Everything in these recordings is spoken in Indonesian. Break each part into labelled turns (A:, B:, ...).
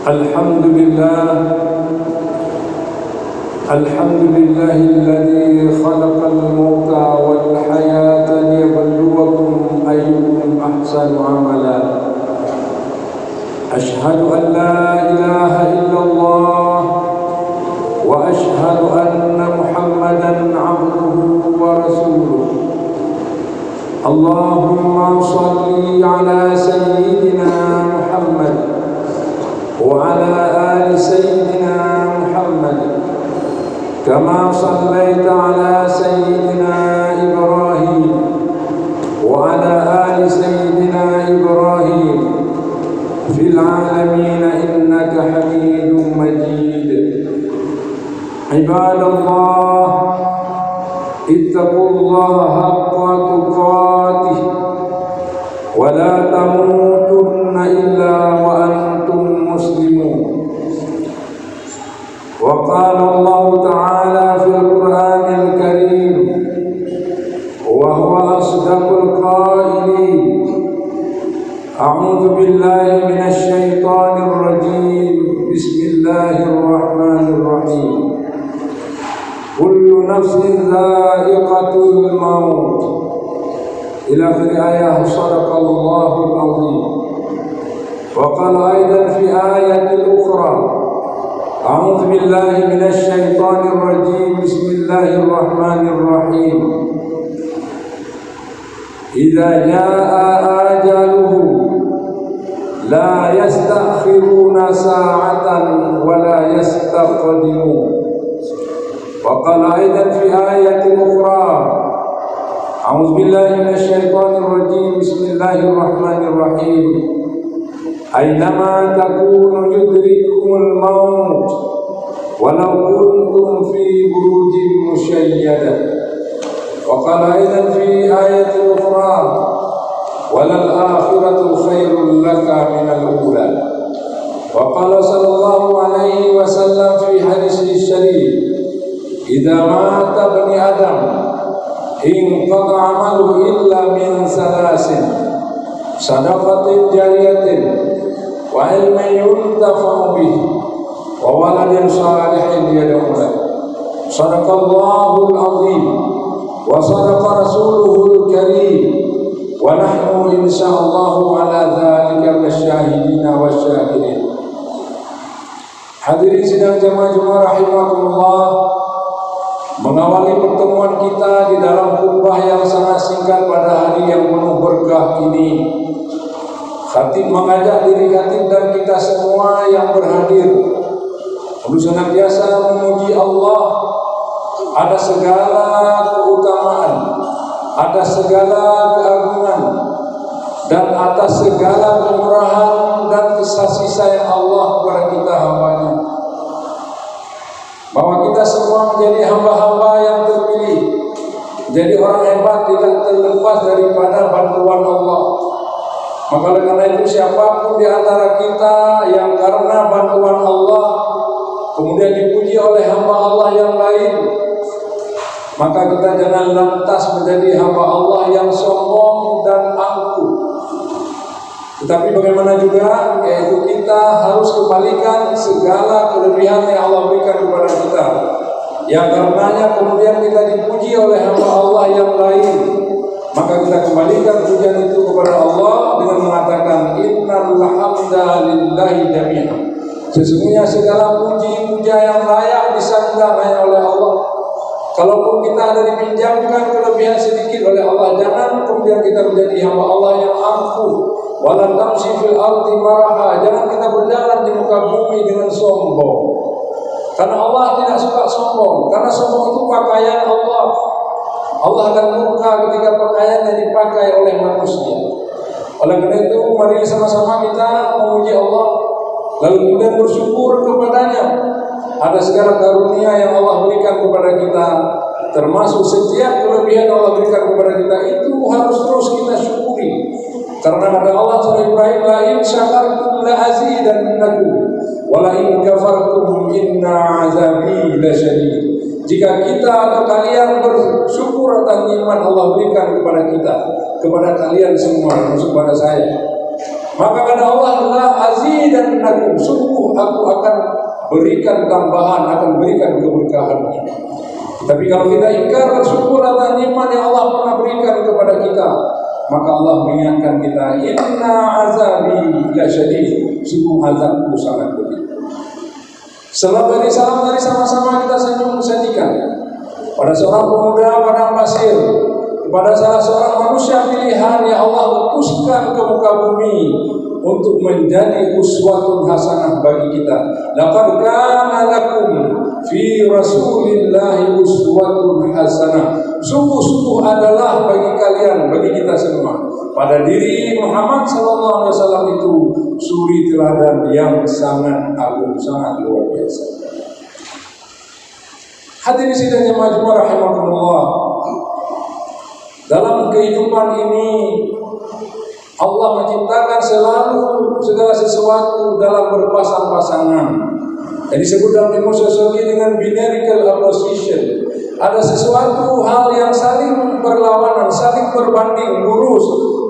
A: الحمد لله الذي خلق الموت والحياة ليبلوكم أيكم أحسن عملا. أشهد أن لا إله إلا الله وأشهد أن محمدا عبده ورسوله. اللهم صل على سيدنا محمد وعلى آل سيدنا محمد كما صليت على سيدنا إبراهيم وعلى آل سيدنا إبراهيم في العالمين إنك حميد مجيد. عباد الله، اتقوا الله حق تقاته ولا تموتن إلا وأنتم مسلمون. وقال الله تعالى في القرآن الكريم وهو أصدق القائلين: أعوذ بالله من الشيطان الرجيم، بسم الله الرحمن الرحيم. كل نفس ذائقة الموت إلى آخر آية. صدق الله العظيم. وقال أيضا في آية أخرى: أعوذ بالله من الشيطان الرجيم، بسم الله الرحمن الرحيم. إذا جاء آجالهم لا يستأخرون ساعة ولا يستقدمون. وقال أيضا في آية أخرى: أعوذ بالله من الشيطان الرجيم، بسم الله الرحمن الرحيم. أينما تكونوا يدرككم الموت ولو كنتم في بروج مشيدة. وقال أيضا في آية أخرى: وللآخرة خير لك من الأولى. وقال صلى الله عليه وسلم في حديثه الشريف: إذا مات ابن آدم انقطع عمله إلا من ثلاث: صدقة جارية وعلم ينتفع به وولد صالح يدعو له. صدق الله العظيم وصدق رسوله الكريم، ونحن إن شاء الله على ذلك من الشاهدين والشاكرين. Hadirin sidang jemaah rahimakumullah, mengawali pertemuan kita di dalam khutbah yang sangat singkat pada hari yang penuh berkah ini, khatib mengajak diri khatib dan kita semua yang berhadir untuk senantiasa memuji Allah. Ada segala keutamaan, ada segala keagungan, dan atas segala kemurahan dan kasih sayang Allah kepada kita hambanya, bahwa kita semua menjadi hamba-hamba yang terpilih, jadi orang hebat, tidak terlepas daripada bantuan Allah. Maka karena itu siapapun di antara kita yang karena bantuan Allah kemudian dipuji oleh hamba Allah yang lain, maka kita jangan lantas menjadi hamba Allah yang sombong dan angkuh. Tetapi bagaimana juga, yaitu kita harus kembalikan segala kelebihan yang Allah berikan kepada kita, yang karenanya kemudian kita dipuji oleh hamba Allah yang lain. Maka kita kembalikan pujian itu kepada Allah dengan mengatakan: Innal hamda lillahi jami'an. Sesungguhnya segala puji-puja yang layak disandang hanya oleh Allah. Kalaupun kita ada dipinjamkan kelebihan sedikit oleh Allah, jangan kemudian kita menjadi hamba Allah yang angkuh. Wala tamshi fil ardi maraha. Jangan kita berjalan di muka bumi dengan sombong. Karena Allah tidak suka sombong. Karena sombong itu pakaian Allah. Allah akan murka ketika pakaiannya dipakai oleh manusia. Oleh karena itu, mari sama-sama kita memuji Allah, lalu kemudian bersyukur kepadanya. Ada segala karunia yang Allah berikan kepada kita, termasuk setiap kelebihan Allah berikan kepada kita, itu harus terus kita syukuri. Karena kata Allah surah Ibrahim: la in syakartum la azidannakum wa la in kafartum inna azabi lasyadid. Jika kita atau kalian bersyukur atas nikmat Allah berikan kepada kita, kepada kalian semua, termasuk kepada saya, maka kata Allah adalah azid azidannakum, sungguh aku akan berikan tambahan, akan berikan keberkahan. Tapi kalau kita ingkar syukur atas nikmat yang Allah pernah berikan kepada kita, maka Allah mengingatkan kita, inna azabi lasyadid, sungguh azabku sangat pedih. Salam dari sama-sama kita senyum sedikan pada seorang pemuda padang pasir, kepada salah seorang manusia pilihan yang Allah utuskan ke muka bumi untuk menjadi uswatun hasanah bagi kita. Laqad kana lakum fi Rasulillahi uswatun hasanah. Sungguh-sungguh adalah bagi kalian, bagi kita semua, pada diri Muhammad sallallahu alaihi wasallam itu suri teladan yang sangat agung, sangat luar biasa. Hadirin sidang jemaah Jumat rahimakumullah. Dalam kehidupan ini Allah menciptakan selalu segala sesuatu dalam berpasang-pasangan. Yang disebut dalam ilmu sosiologi dengan binary opposition. Ada sesuatu hal yang saling berlawanan, saling berbanding lurus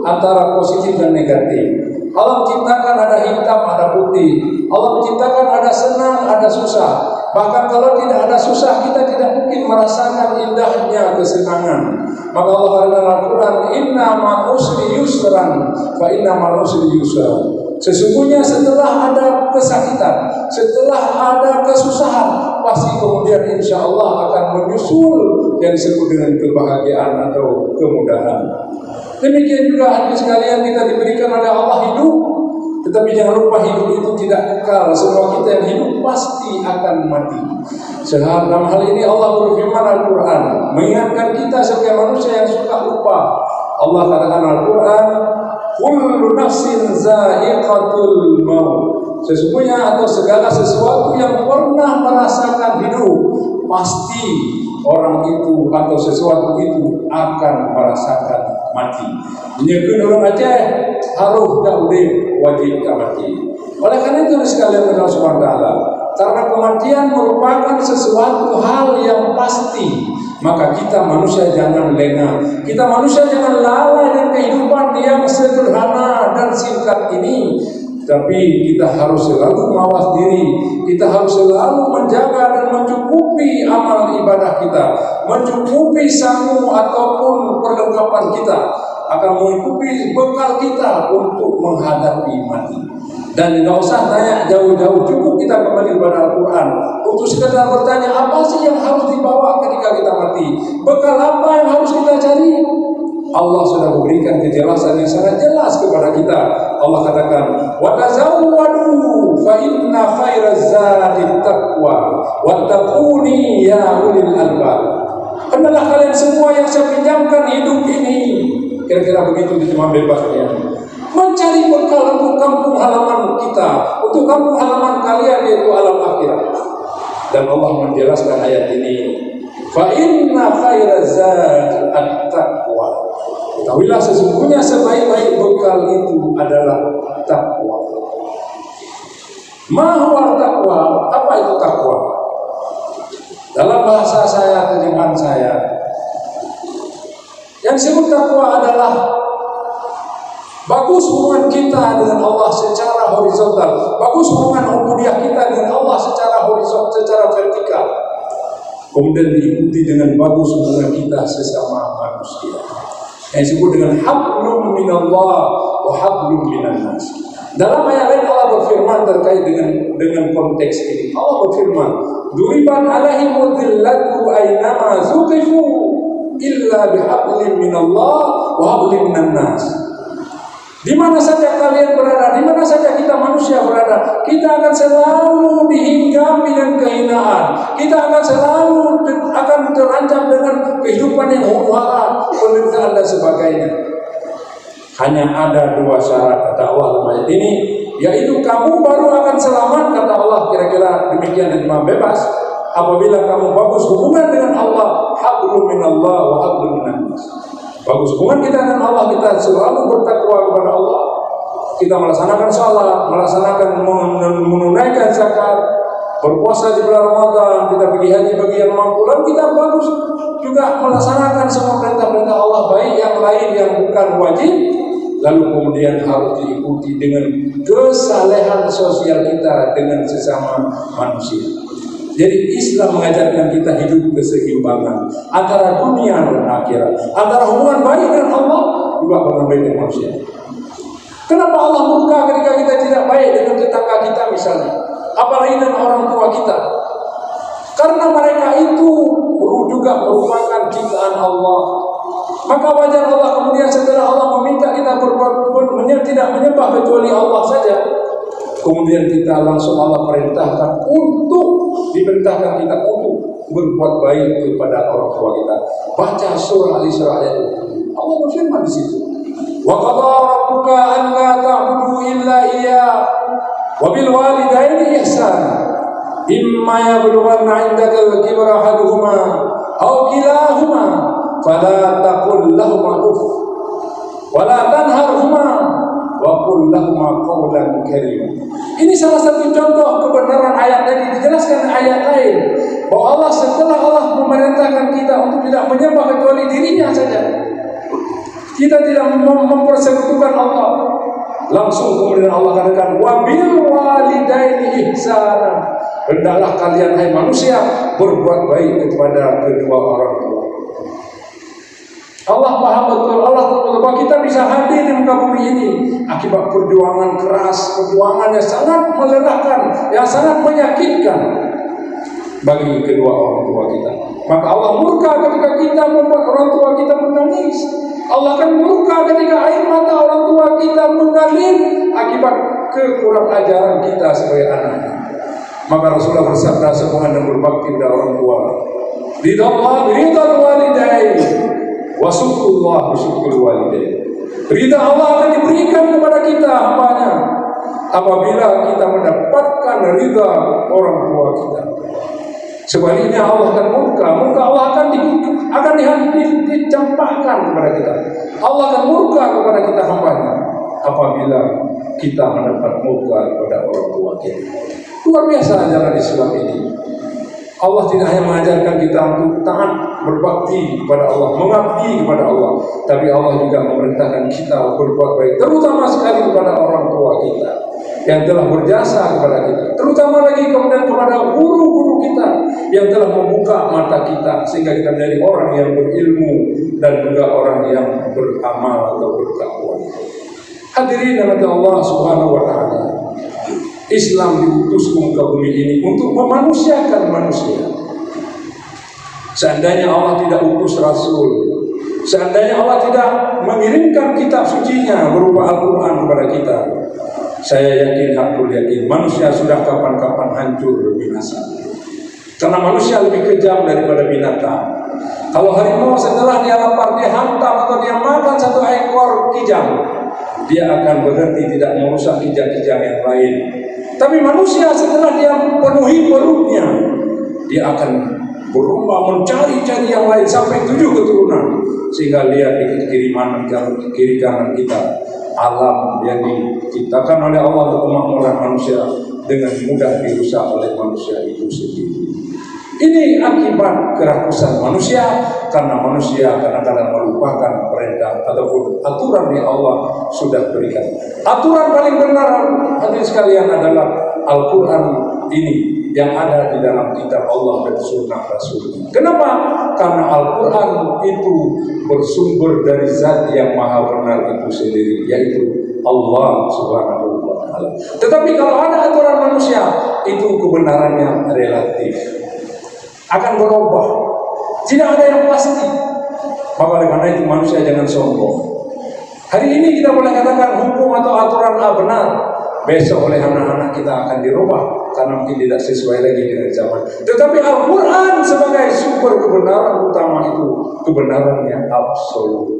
A: antara positif dan negatif. Allah menciptakan ada hitam, ada putih. Allah menciptakan ada senang, ada susah. Bahkan kalau tidak ada susah, kita tidak mungkin merasakan indahnya kesenangan. Maka Allah dalam Al-Quran, inna ma'al usri yusran, fa inna ma'al usri yusra. Sesungguhnya setelah ada kesakitan, setelah ada kesusahan, pasti kemudian insya Allah akan menyusul yang disebut dengan kebahagiaan atau kemudahan. Demikian juga hadirin sekalian, kita diberikan oleh Allah hidup, tetapi jangan lupa hidup itu tidak kekal. Semua kita yang hidup pasti akan mati. Dalam hal ini Allah berfirman Al-Quran mengingatkan kita sebagai manusia yang suka lupa. Allah katakan Al-Quran, kullu nafsin za'iqatul maut. Sesungguhnya atau segala sesuatu yang pernah merasakan hidup, pasti orang itu atau sesuatu itu akan merasakan mati. Nyekeun orang Aceh harus daudeh wajib mati. Oleh karena itu sekalian Allah Subhanahu wa taala, karena kematian merupakan sesuatu hal yang pasti, maka kita manusia jangan lengah. Kita manusia jangan lalai dengan kehidupan yang sederhana dan singkat ini. Tapi kita harus selalu mawas diri. Kita harus selalu menjaga dan mencukupi amal ibadah kita, mencukupi sangu ataupun perlengkapan kita, akan mencukupi bekal kita untuk menghadapi mati. Dan tidak usah tanya jauh-jauh, cukup kita kembali kepada Al-Quran untuk sekedar bertanya, apa sih yang harus dibawa ketika kita mati? Bekal apa yang harus kita cari? Allah sudah memberikan kejelasan yang sangat jelas kepada kita. Allah katakan, wa tazawwadu fa inna khairaz zadit taqwa wattaquni ya ulil albab. Hendaklah kalian semua yang saya pinjamkan hidup ini, kira-kira begitu terjemahan bebasnya, mencari bekal untuk kampung halaman kita, untuk kampung halaman kalian, yaitu alam akhirat. Dan Allah menjelaskan ayat ini, fa inna khairaz zadit at-taqwa. Ketahuilah sesungguhnya sebaik-baik bekal itu adalah takwa. Ma huwa takwa? Apa itu takwa? Dalam bahasa saya, terjemahan saya, yang disebut takwa adalah bagus hubungan kita dengan Allah secara horizontal, bagus hubungan ubudiyah kita dengan Allah secara horizontal, secara vertikal, kemudian diikuti dengan bagus hubungan kita sesama manusia, yang disebut dengan hablum minallah wa hablum minan nas. Dalam ayat lain Allah berfirman terkait dengan konteks ini. Allah berfirman, duriban alaihimul dhillatu aynama zuqifu illa bihablin minallah wa hablin minan nas. Di mana saja kalian berada, di mana saja kita manusia berada, kita akan selalu dihinggami dengan kehinaan. Kita akan selalu terancam dengan kehidupan yang huru-hara, penderitaan dan sebagainya. Hanya ada dua syarat, kata Allah dalam ayat ini, yaitu kamu baru akan selamat, kata Allah, kira-kira demikian dan bebas, apabila kamu bagus hubungan dengan Allah, hablum minallah wa hablum minan nas. Bagus hubungan kita dengan Allah, kita selalu bertakwa kepada Allah, kita melaksanakan salat, melaksanakan menunaikan zakat, berpuasa di bulan Ramadan, kita pergi haji bagi yang mampu, lalu kita bagus juga melaksanakan semua perintah-perintah Allah, baik yang lain yang bukan wajib. lalu kemudian harus diikuti dengan kesalehan sosial kita dengan sesama manusia. Jadi Islam mengajarkan kita hidup keseimbangan antara dunia dan akhirat, antara hubungan baik dengan Allah juga hubungan baik dengan manusia. Kenapa Allah murka ketika kita tidak baik dengan tetangga kita misalnya, apalagi dengan orang tua kita? Karena mereka itu juga merupakan ciptaan Allah. Maka wajar Allah kemudian setelah Allah meminta kita tidak menyembah kecuali Allah saja, kemudian kita langsung Allah perintahkan untuk diperintahkan kita untuk berbuat baik kepada orang tua kita. Baca surah Al-Isra ayat Allah berfirman di situ, wa qada rabbuka alla ta'budu illa iyyah wa bil walidayni ihsana imma yablughanna 'indaka al-kibra ahaduhuma aw kilahuma fala taqul lahumā uff wa la tanharhumā wa qul lahumā qawlan karīmā. Ini salah satu contoh kebenaran ayat tadi. Dijelaskan ayat lain bahwa Allah setelah Allah memerintahkan kita untuk tidak menyembah kecuali dirinya saja, kita tidak mempersekutukan Allah, langsung kemudian Allah katakan wa bil walidaini ihsana, hendaklah kalian hai manusia berbuat baik kepada kedua orang tua. Allah paham betul, Allah tahu bahwa kita bisa hadir di muka bumi ini akibat perjuangan keras, perjuangan yang sangat melelahkan, yang sangat menyakitkan bagi kedua orang tua kita. Maka Allah murka ketika kita membuat orang tua kita menangis. Allah akan murka ketika air mata orang tua kita mengalir akibat kekurang ajaran kita sebagai anaknya. Maka Rasulullah bersabda, semua yang berbakti kepada orang tua, ridal walidain wa syukrullah bi syukril walidain. Ridha Allah akan diberikan kepada kita hambanya apabila kita mendapatkan ridha orang tua kita. Sebaliknya Allah akan murka Allah akan dicampakkan kepada kita. Allah akan murka kepada kita hambanya apabila kita mendapat murka kepada orang tua kita. Luar biasa ajaran Islam ini. Allah tidak hanya mengajarkan kita untuk taat, berbakti kepada Allah, mengabdi kepada Allah, tapi Allah juga memerintahkan kita berbuat baik, terutama sekali kepada orang tua kita yang telah berjasa kepada kita, terutama lagi kemudian kepada guru-guru kita yang telah membuka mata kita sehingga kita menjadi orang yang berilmu dan juga orang yang beramal atau bertakwa. Hadirin rahmati Allah Subhanahu wa taala. Islam diutus ke muka bumi ini untuk memanusiakan manusia. Seandainya Allah tidak utus Rasul, seandainya Allah tidak mengirimkan kitab sucinya berupa Al-Quran kepada kita, saya yakin, hakul yakin, manusia sudah kapan-kapan hancur binasa. Karena manusia lebih kejam daripada binatang. Kalau harimau setelah dia lapar, dia hantam atau dia makan satu ekor kijang, dia akan berhenti, tidak merusak kijang-kijang yang lain. Tapi manusia setelah dia penuhi perutnya, dia akan berlomba mencari-cari yang lain sampai 7 keturunan. Sehingga lihat di kiri kanan kita, alam yang diciptakan oleh Allah untuk kemakmuran manusia dengan mudah dirusak oleh manusia itu sendiri. Ini akibat kerakusan manusia, karena manusia kadang-kadang melupakan perintah ataupun aturan yang Allah sudah berikan. Aturan paling benar hadirin sekalian adalah Al-Quran ini yang ada di dalam kitab Allah dan sunnah Rasul. Kenapa? Karena Al-Quran itu bersumber dari zat yang maha benar itu sendiri, yaitu Allah Subhanahu wa ta'ala. Tetapi kalau ada aturan manusia, itu kebenarannya relatif, akan berubah, tidak ada yang pasti. Maka oleh karena itu manusia jangan sombong. Hari ini kita boleh katakan hukum atau aturan A benar, besok oleh anak-anak kita akan dirubah karena mungkin tidak sesuai lagi dengan zaman. Tetapi Al-Quran sebagai sumber kebenaran utama itu kebenaran yang absolut.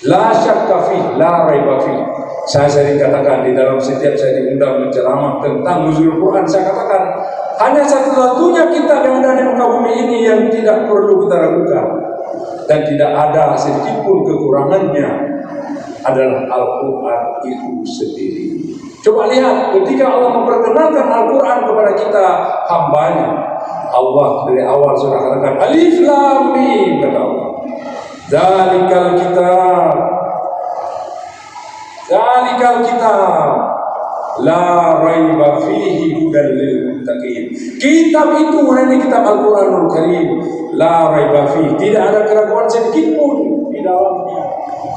A: La syakka fi, la raiba fi. Saya sering katakan di dalam setiap saya diundang menceramah tentang nuzul Quran, saya katakan hanya satu-satunya kitab yang ada di muka bumi ini yang tidak perlu kita ragukan dan tidak ada sedikitpun kekurangannya adalah Al-Quran itu sendiri. Coba lihat ketika Allah memperkenalkan Al-Quran kepada kita hambanya, Allah dari awal sudah katakan Alif Lam Mim, kata Allah, Dzalikal kitab Dzalikal kitab la raiba fihi hudal lil muttaqin. Kitab itu hanya kitab Al-Qur'anul Karim, la raiba fihi, tidak ada keraguan sedikit pun di dalamnya,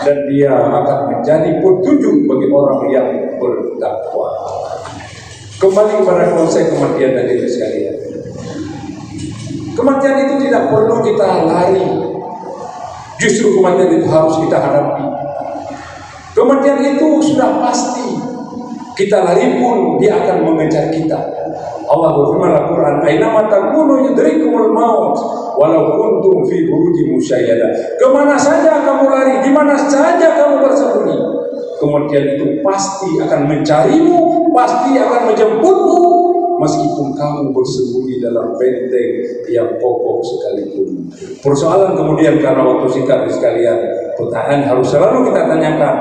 A: dan dia akan menjadi petunjuk bagi orang yang bertakwa. Kembali pada konsep kematian dan diri sekalian. Kematian itu tidak perlu kita lari. Justru kematian itu harus kita hadapi. Kematian itu sudah pasti. Kita lari pun dia akan mengejar kita. Allah berfirman dalam Al-Quran, "Ainama takunu yudrikumul maut walau kuntum fi burujin musyayyada." Kemana saja kamu lari, di mana saja kamu bersembunyi, kematian itu pasti akan mencarimu, pasti akan menjemputmu, meskipun kamu bersembunyi dalam benteng yang kokoh sekalipun. Persoalan kemudian karena waktu singkat sekalian, pertanyaan harus selalu kita tanyakan,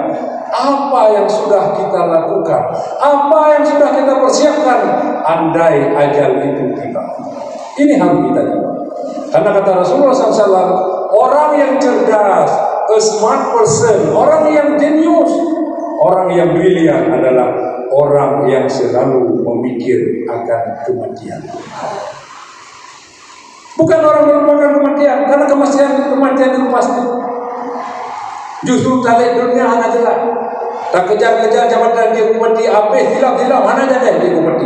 A: apa yang sudah kita lakukan, apa yang sudah kita persiapkan andai ajal itu tiba. Ini harus kita tahu. Karena kata Rasulullah SAW, orang yang cerdas, a smart person, orang yang jenius, orang yang brilian adalah orang yang selalu memikir akan kematian. Bukan orang melupakan kematian, karena kematian itu pasti. Justru talent dunia hanya jelas. Tak kejar-kejar jabatan dia mati, habis hilang-hilang mana jadi dia mati.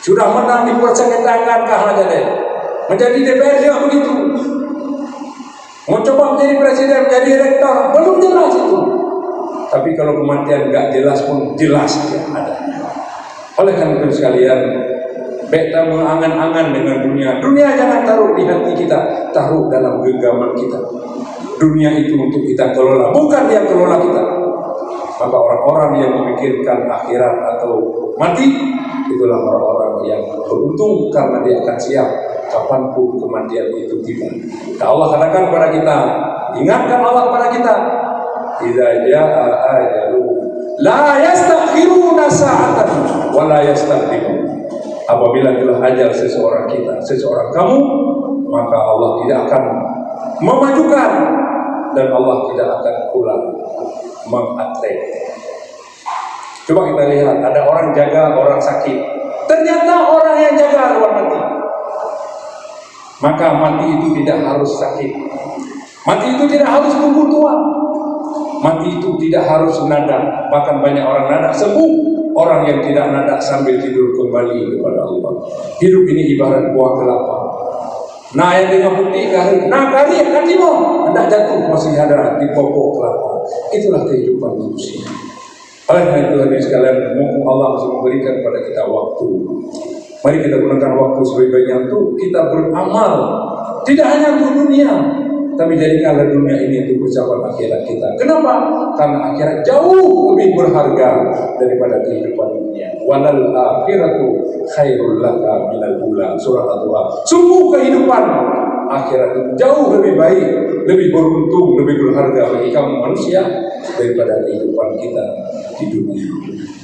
A: Sudah menang di persekitaran kah jadi. Menjadi DPR dia begitu. Mau coba menjadi presiden, menjadi rektor, belum jelas itu. Tapi kalau kematian enggak jelas pun jelas dia ada. Oleh karena itu sekalian, kita mengangan-angan dengan dunia. Dunia jangan taruh di hati kita, taruh dalam genggaman kita. Dunia itu untuk kita kelola, bukan dia kelola kita. Maka orang-orang yang memikirkan akhirat atau mati, itulah orang-orang yang beruntung karena dia akan siap kapanpun kematian itu tiba. Nah, Allah katakan kepada kita, ingatkan Allah kepada kita, idza jaa ajalu la yastakhiruna sa'atan wa la yastaqdimun. Apabila telah ajal seseorang kita, seseorang kamu, maka Allah tidak akan memajukan dan Allah tidak akan pula mengatrek. Coba kita lihat, ada orang jaga orang sakit, ternyata orang yang jaga luar mati. Maka mati itu tidak harus sakit, mati itu tidak harus tunggu tua, mati itu tidak harus nadak. Bahkan banyak orang nadak sembuh, orang yang tidak nadak sambil tidur kembali kepada Allah. Hidup ini ibarat buah kelapa. Nah, yang dengan putih kari, nah kari yang kacimo, hendak jatuh masih ada di pokok kelapa. Itulah kehidupan manusia. Oleh karena itu hadirin sekalian, mumpung Allah masih memberikan kepada kita waktu, mari kita gunakan waktu sebaik-baiknya untuk kita beramal. Tidak hanya untuk dunia, tapi jadikanlah dunia ini untuk persiapan akhirat kita. Kenapa? Karena akhirat jauh lebih berharga daripada kehidupan dunia. Walal akhiratu khairul laka minal ula. Surah At-Taha. Sungguh kehidupan akhirat itu jauh lebih baik, lebih beruntung, lebih berharga bagi kamu manusia daripada kehidupan kita di dunia.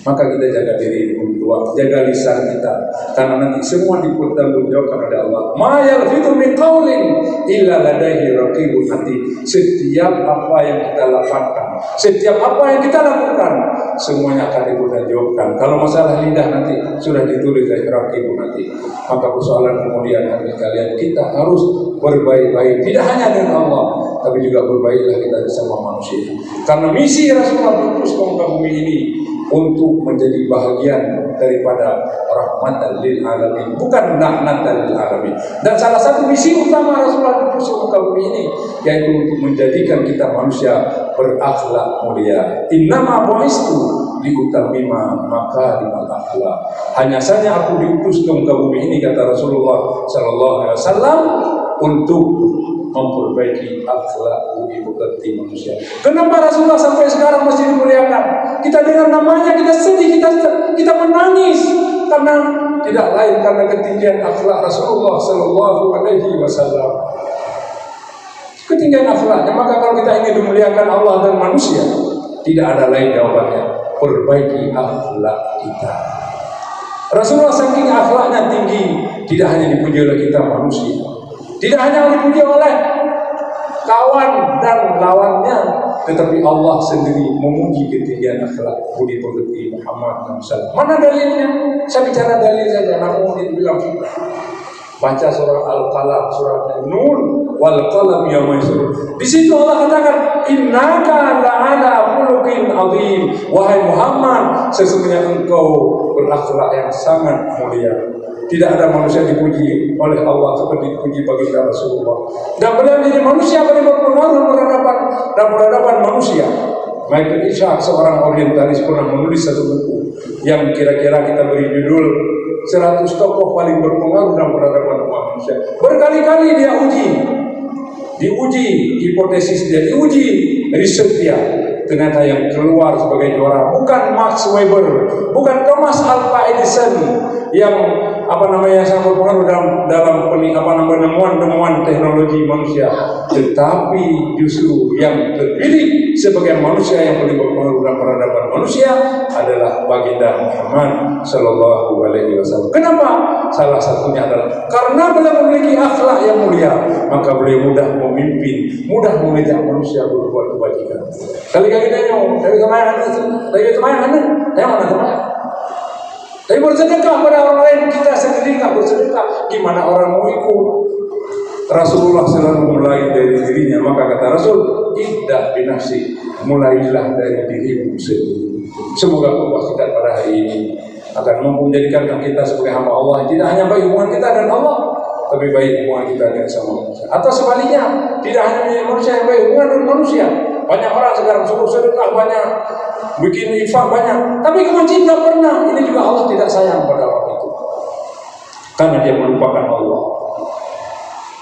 A: Maka kita jaga diri untuk jaga lisan kita, karena nanti semua dipertanggungjawabkan oleh Allah. Ma yalfidu min qaulin illa ladaihi raqibun atid. Setiap apa yang kita lakukan, setiap apa yang kita lakukan, semuanya akan dipertanggungjawabkan. Kalau masalah lidah nanti sudah ditulis dari raqibun atid. Maka persoalan kemudian hari kalian kita harus berbaik-baik, tidak hanya dengan Allah, tapi juga berbaiklah kita bersama manusia. Karena misi Rasulullah diutus ke muka bumi ini untuk menjadi bahagian daripada rahmatan lil alamin, bukan laknatan lil alamin. Dan salah satu misi utama Rasulullah diutus ke muka bumi ini yaitu untuk menjadikan kita manusia berakhlak mulia. Innama bu'istu liutammima makarimal akhlak. Hanya saja aku diutus ke muka bumi ini, kata Rasulullah sallallahu alaihi wasallam, untuk memperbaiki akhlak budi pekerti manusia. Kenapa Rasulullah sampai sekarang masih dimuliakan? Kita dengar namanya, kita sedih, kita menangis, karena tidak lain karena ketinggian akhlak Rasulullah sallallahu alaihi wasallam. Ketinggian akhlaknya. Maka kalau kita ingin dimuliakan Allah dan manusia, tidak ada lain jawabannya, perbaiki akhlak kita. Rasulullah saking akhlaknya tinggi, tidak hanya dipuji oleh kita manusia, tidak hanya dipuji oleh kawan dan lawannya, tetapi Allah sendiri memuji ketinggian akhlak budi pekerti Muhammad SAW. Mana dalilnya? Saya bicara dalil saja, namun dibilang sudah. Baca surah Al-Qalam, surah An-Nur, wal qalam yawma yasrun. Di situ Allah katakan, innaka la'ala khuluqin azim. Wahai Muhammad, sesungguhnya engkau berakhlak yang sangat mulia. Tidak ada manusia dipuji oleh Allah seperti dipuji baginda Rasulullah. Dan beliau menjadi manusia paling berpengaruh peradaban manusia. Michael Ishaq, seorang orientalis, pernah menulis satu buku yang kira-kira kita beri judul 100 tokoh paling berpengaruh dalam peradaban manusia. Berkali-kali dia diuji hipotesis dia, diuji riset dia. Ternyata yang keluar sebagai juara bukan Max Weber, bukan Thomas Alva Edison yang sangat berpengaruh dalam penemuan teknologi manusia, tetapi justru yang terpilih sebagai manusia yang paling berpengaruh dalam peradaban manusia adalah baginda Muhammad Sallallahu Alaihi Wasallam. Kenapa? Salah satunya adalah karena beliau memiliki akhlak yang mulia, maka beliau mudah memimpin, mudah mengajak manusia berbuat kebajikan. Kali-kali kita nyong, dari mana? Tapi bersedekah pada orang lain, kita sendiri nggak bersedekah. Gimana orang mau ikut? Rasulullah selalu mulai dari dirinya. Maka kata Rasul, ibda binafsi, mulailah dari dirimu sendiri. Semoga Allah kita pada hari ini akan menjadikan kita sebagai hamba Allah. Tidak hanya baik hubungan kita dan Allah, tapi baik hubungan kita dengan sama manusia. Atau sebaliknya, tidak hanya manusia yang baik hubungan dengan manusia. Banyak orang sekarang suruh sedekah banyak, bikin infak banyak, tapi ke masjid tidak pernah. Ini juga Allah tidak sayang pada orang itu, karena dia melupakan Allah.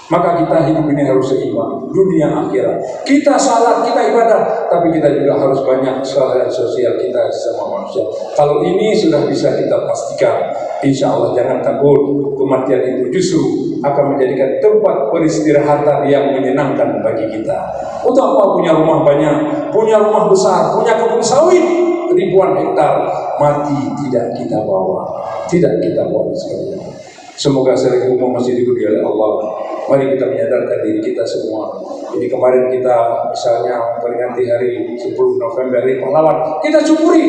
A: Maka kita hidup ini harus seimbang, dunia akhirat. Kita salat, kita ibadah, tapi kita juga harus banyak sosial kita sama manusia. Kalau ini sudah bisa kita pastikan, insya Allah jangan takut, kematian itu justru akan menjadikan tempat peristirahatan yang menyenangkan bagi kita. Untuk apa punya rumah banyak, punya rumah besar, punya kebun sawit ribuan hektar, mati tidak kita bawa sekalian. Semoga sering umum masih diberkati oleh Allah. Mari kita menyadarkan diri kita semua. Jadi kemarin kita misalnya memperingati hari 10 November Hari Pahlawan, kita syukuri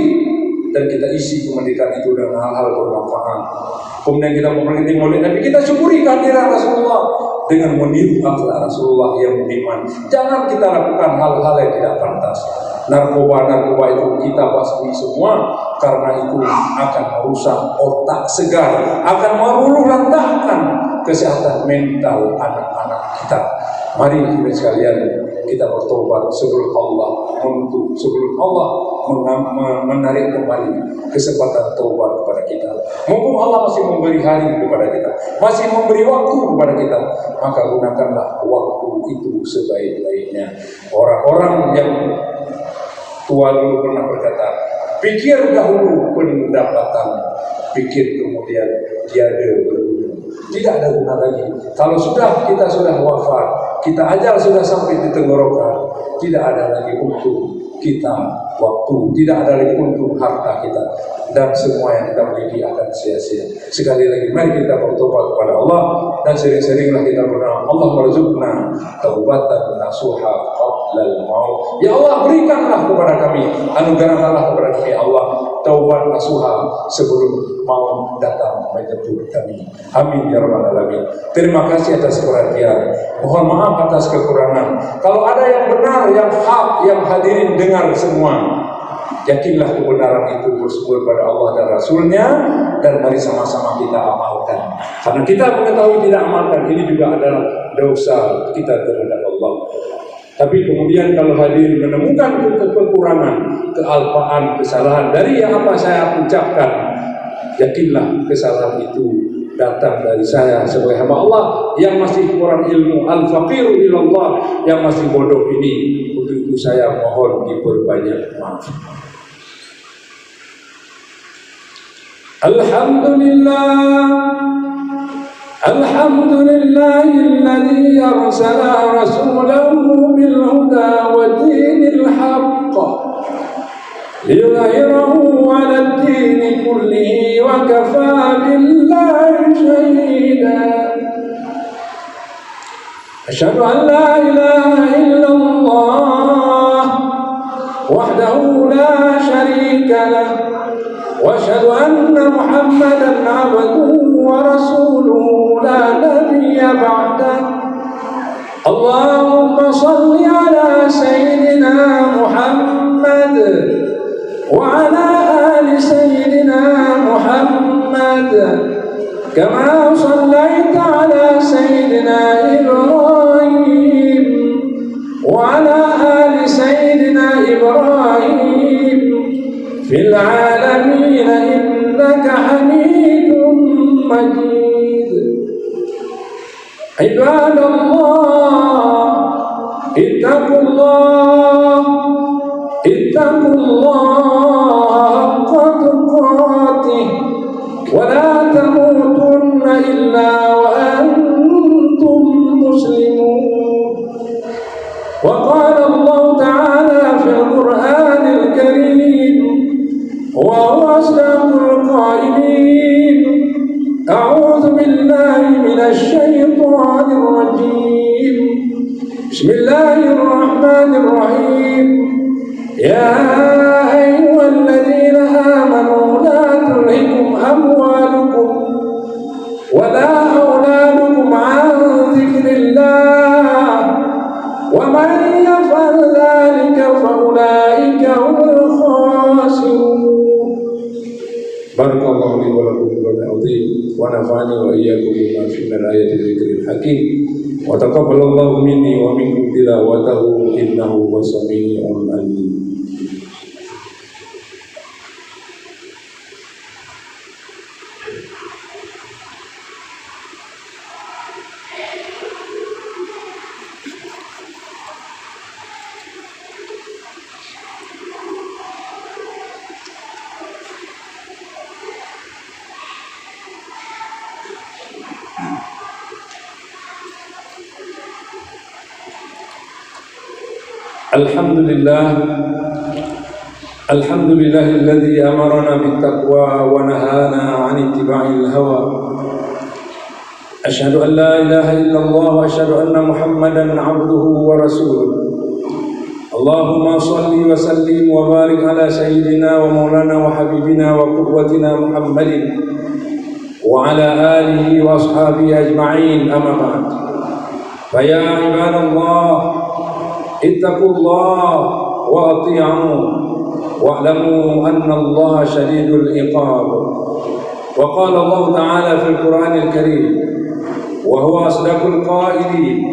A: dan kita isi kemerdekaan itu dengan hal-hal bermanfaat. Kemudian kita memperingati Maulid Nabi, kita syukuri kehadiran Rasulullah dengan meniru akhlak Rasulullah yang budiman. Jangan kita lakukan hal-hal yang tidak pantas. Narkoba itu kita basmi semua, karena itu akan merusak otak segar, akan meluluh lantahkan kesehatan mental anak-anak kita. Mari kita sekalian, kita bertobat sebelum Allah menuntut, sebelum Allah menarik kembali kesempatan taubat kepada kita. Mumpung Allah masih memberi hari kepada kita, masih memberi waktu kepada kita, maka gunakanlah waktu itu sebaik-baiknya. Orang-orang yang tua dulu pernah berkata, pikir dahulu pendapatan, pikir kemudian tiada berguna. Tidak ada guna lagi. Kalau kita sudah wafat, kita ajal sudah sampai di tenggorokan, tidak ada lagi untuk kita waktu, tidak ada lagi untuk harta kita, dan semua yang kita miliki akan sia-sia. Sekali lagi, mari kita bertobat kepada Allah dan sering-seringlah kita berdoa, Allah warzuqna taubatan nasuha qablal maut. Ya Allah, berikanlah kepada kami, anugerahkanlah kepada kami Allah taubat nasuha sebelum mau datang menjemput kami. Amin ya rabbal alamin. Terima kasih atas perhatian. Mohon maaf atas kekurangan. Kalau ada yang benar, yang hak, yang hadirin dengar semua, yakinlah kebenaran itu bersumber pada Allah dan Rasulnya, dan mari sama-sama kita amalkan. Karena kita mengetahui tidak amalkan, ini juga adalah dosa kita terhadap Allah. Tapi kemudian kalau hadir menemukan kekurangan, kealpaan, kesalahan dari yang apa saya ucapkan, yakinlah kesalahan itu datang dari saya sebagai hamba Allah yang masih kurang ilmu, al-faqiru ilallah, yang masih bodoh ini. Untuk itu saya mohon diperbanyak maaf. Alhamdulillahilladzi arsala rasulahu bil huda wa dinil haqq liyudhhirahu 'ala ad-din kullihi wa kafaa billahi shahida. Asyhadu an la ilaha illallah وحده لا شريك له وأشهد أن محمدا عبده ورسوله لا نبي بعده اللهم صل على سيدنا محمد وعلى آل سيدنا محمد كما صليت على سيدنا إبراهيم وعلى آل سيدنا إبراهيم في العالمين إنك حميد مجيد عباد الله اتقوا الله حق تقاته ولا تموتن إلا وأنتم مسلمون وقال الله تعالى في القرآن الكريم وهو أصدق القائلين أعوذ بالله من الشيطان الرجيم بسم الله الرحمن الرحيم يا أيها الذين آمنوا لا تلهكم أموالكم ولا أولادكم عن ذكر الله ومن يفعل ذلك فأولئك هم الخاسرون بارك الله لي ولكم في القرآن العظيم ونفعني وإياكم بما فيه من آيات الذكر الحكيم وتقبل الله مني ومنكم تلاوته إنه هو السميع العليم. الحمد لله الذي أمرنا بالتقوى ونهانا عن اتباع الهوى أشهد أن لا إله إلا الله وأشهد أن محمدا عبده ورسوله اللهم صل وسلم وبارك على سيدنا ومولانا وحبيبنا وقدوتنا محمد وعلى آله وأصحابه أجمعين أما بعد فيا عباد الله اتقوا الله وأطيعوه واعلموا أن الله شديد العقاب وقال الله تعالى في القرآن الكريم وهو أصدق القائلين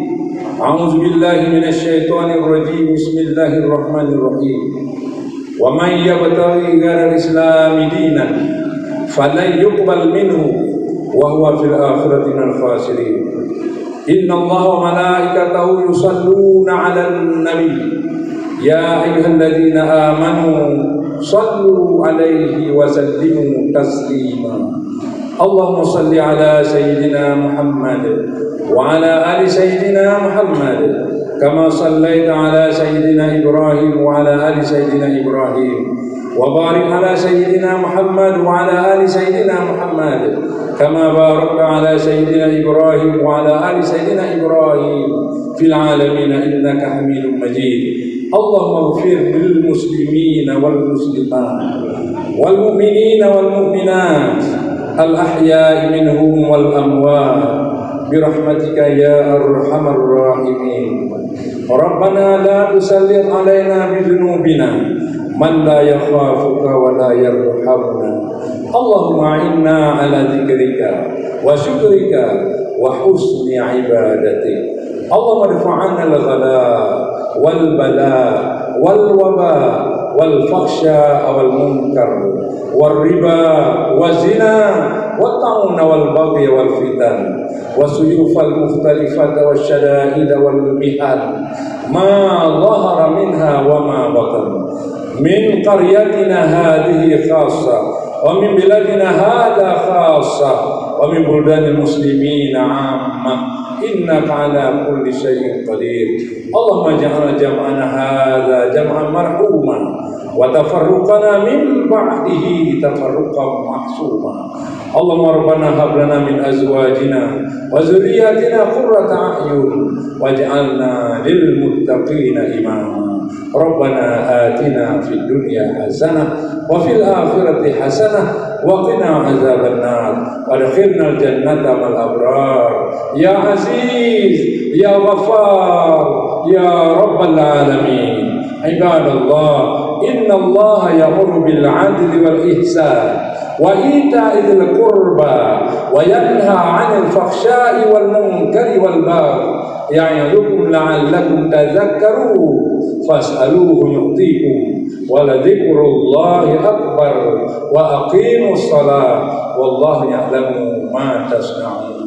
A: أعوذ بالله من الشيطان الرجيم بسم الله الرحمن الرحيم ومن يبتغي غير الإسلام دينا فلن يقبل منه وهو في الآخرة من الخاسرين إن الله وملائكته يصلون على النبي يا أيها الذين آمنوا صلوا عليه وسلموا تسليما اللهم صل على سيدنا محمد وعلى آل سيدنا محمد كما صليت على سيدنا إبراهيم وعلى آل سيدنا إبراهيم وبارك على سيدنا محمد وعلى آل سيدنا محمد كما باركت على سيدنا إبراهيم وعلى آل سيدنا إبراهيم في العالمين إنك حميد مجيد اللهم اغفر للمسلمين والمسلمات والمؤمنين والمؤمنات الأحياء منهم والأموات برحمتك يا أرحم الراحمين ربنا لا تسلط علينا بذنوبنا من لا يخافك ولا يرحمنا اللهم أعنا على ذكرك وشكرك وحسن عبادتك اللهم ارفع عنا الغلاء والبلاء والوباء والفحشاء والمنكر والربا والزنا والطعن والبغي والفتن والسيوف المختلفة والشدائد والمحن ما ظهر منها وما بطن من قريتنا هذه خاصة ومن بلادنا هذا خاصة ومن بلدان المسلمين عامة إنك على كل شيء قدير اللهم اجعل جمعنا هذا جمعا مرحوما وتفرقنا من بعده تفرقا معصوما اللهم ربنا هب لنا من أزواجنا وذرياتنا قرة أعين واجعلنا للمتقين إماما Rabbana atina fid dunya hasanah wa fil akhirati hasanah wa qina azabannar adkhilnal jannata mal abrar ya aziz ya ghafar ya rabbal alamin. Ibadallah, innallaha ya'muru bil 'adli wal ihsan wa ita'i dzil qurba wa yanha 'anil fakhsha'i wal munkari wal baghi ya'idukum la'allakum tadhakkarun fas'aluhu yu'tikum wa ladhikrullahi akbar wa aqimus shalah wallahu ya'lamu ma tasna'un.